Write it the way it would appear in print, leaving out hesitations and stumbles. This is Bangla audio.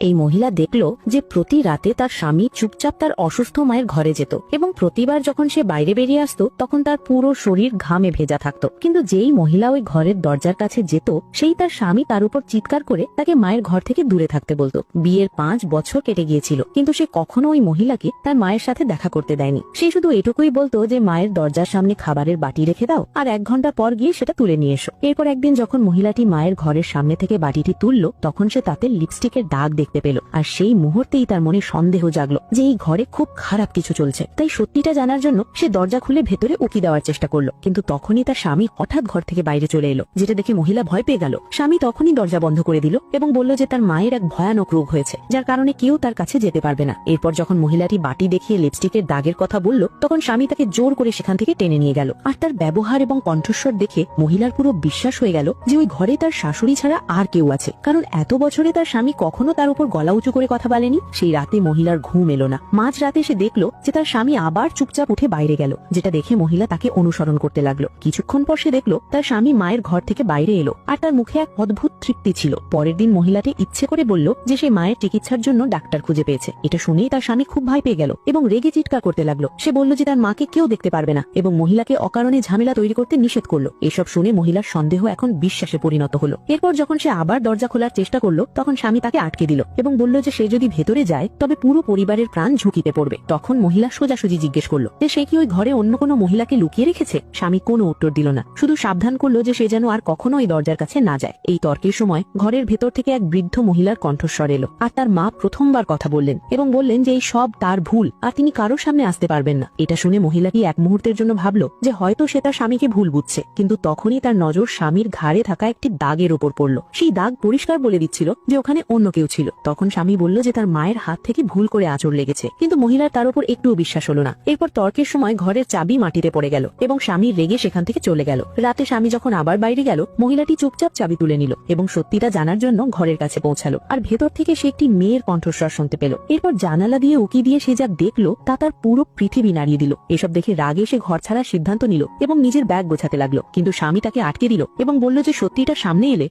এই মহিলা দেখল যে প্রতি রাতে তার স্বামী চুপচাপ তার অসুস্থ মায়ের ঘরে যেত এবং প্রতিবার যখন সে বাইরে বেরিয়ে আসতো তখন তার পুরো শরীর ঘামে ভেজা থাকতো। কিন্তু যেই মহিলা ওই ঘরের দরজার কাছে যেত সেই তার স্বামী তার উপর চিৎকার করে তাকে মায়ের ঘর থেকে দূরে থাকতে বলতো। বিয়ের 5 বছর কেটে গিয়েছিল কিন্তু সে কখনো ওই মহিলাকে তার মায়ের সাথে দেখা করতে দেয়নি। সে শুধু এটুকুই বলতো যে মায়ের দরজার সামনে খাবারের বাটি রেখে দাও আর 1 ঘন্টা পর গিয়ে সেটা তুলে নিয়ে এসো। এরপর একদিন যখন মহিলাটি মায়ের ঘরের সামনে থেকে বাটিটি তুললো তখন সে তাতে লিপস্টিকের দাগ দেখতে পেল। আর সেই মুহূর্তেই তার মনে সন্দেহ জাগলো যে এই ঘরে খুব খারাপ কিছু চলছে। তাই সত্যিটা জানার জন্য সে দরজা খুলে ভেতরে উকি দেওয়ার চেষ্টা করলো, কিন্তু তখনই তার স্বামী হঠাৎ ঘর থেকে বাইরে চলে এলো, যেটা দেখে মহিলা ভয় পেয়ে গেল। স্বামী তখনই দরজা বন্ধ করে দিল এবং বলল যে তার মায়ের এক ভয়ানক রোগ হয়েছে যার কারণে কেউ তার কাছে যেতে পারবে না। এরপর যখন মহিলাটি বাটি দেখিয়ে লিপস্টিকের দাগের কথা বলল তখন স্বামী তাকে জোর করে সেখান থেকে টেনে নিয়ে গেল। আর তার ব্যবহার এবং কণ্ঠস্বর দেখে মহিলার পুরো বিশ্বাস হয়ে গেল যে ওই ঘরে তার শাশুড়ি ছাড়া আর কেউ আছে, কারণ এত বছরে তার স্বামী কখনো তার উপর গলা উঁচু করে কথা বলেনি। সেই রাতে মহিলার ঘুম এলো না। মাঝ রাতে সে দেখলো যে তার স্বামী আবার চুপচাপ উঠে বাইরে গেল, যেটা দেখে মহিলা তাকে অনুসরণ করতে লাগলো। কিছুক্ষণ পর সে দেখলো তার স্বামী মায়ের ঘর থেকে বাইরে এলো আর তার মুখে এক অদ্ভুত তৃপ্তি ছিল। পরের দিন মহিলাটি ইচ্ছে করে বলল যে সে মায়ের চিকিৎসার জন্য ডাক্তার খুঁজে পেয়েছে। এটা শুনেই তার স্বামী খুব ভয় পেয়ে গেল এবং রেগে চিৎকার করতে লাগলো। সে বলল যে তার মাকে কেউ দেখতে পারবে না এবং মহিলাকে অকারণে ঝামেলা তৈরি করতে নিষেধ করলো। এসব শুনে মহিলার সন্দেহ এখন বিশ্বাসে পরিণত হলো। এরপর যখন সে আবার দরজা খোলার চেষ্টা করলো তখন স্বামী তাকে আটকে দিল এবং বলল যে সে যদি ভেতরে যায় তবে পুরো পরিবারের প্রাণ ঝুঁকিতে পড়বে। তখন মহিলা সোজাসুজি জিজ্ঞেস করলো যে সে কি ওই ঘরে অন্য কোনো মহিলাকে লুকিয়ে রেখেছে। স্বামী কোনো উত্তর দিল না, শুধু সাবধান করলো যে সে যেন আর কখনো ওই দরজার কাছে না যায়। এই তর্কের সময় ঘরের ভেতর থেকে এক বৃদ্ধ মহিলার কণ্ঠস্বর এলো আর তার মা প্রথমবার কথা বললেন এবং বললেন যে এই সব তার ভুল আর তিনি কারোর সামনে আসতে পারবেন না। এটা শুনে মহিলাটি এক মুহূর্তের জন্য ভাবলো যে হয়তো সে তার স্বামীকে ভুল বুঝছে, কিন্তু তখনই তার নজর স্বামীর ঘাড়ে থাকা একটি দাগের উপর পড়লো। সেই দাগ পরিষ্কার বলে দিচ্ছিল যে ওখানে অন্য কেউ ছিল। তখন স্বামী বলল যে তার মায়ের হাত থেকে ভুল করে আঁচড় লেগেছে, কিন্তু মহিলার তার উপর একটুও বিশ্বাস হলো না। এরপর তর্কের সময় ঘরের চাবি মাটিতে পড়ে গেল এবং স্বামী রেগে সেখান থেকে চলে গেল। রাতে স্বামী যখন আবার বাইরে গেল মহিলাটি চুপচাপ চাবি তুলে নিল এবং সত্যিটা জানার জন্য ঘরের কাছে পৌঁছালো। আর ভেতর থেকে সে একটি মেয়ের কণ্ঠস্বর শুনতে পেল। এরপর জানালা দিয়ে উকি দিয়ে সে যা দেখলো তা তার পুরো পৃথিবী নাড়িয়ে দিল। এসব দেখে রাগে সে ঘর ছাড়ার সিদ্ধান্ত নিল এবং নিজের ব্যাগ গোছাতে লাগলো, কিন্তু স্বামী তাকে আটকে দিল এবং বলল যে সত্যিটা সামনে এলে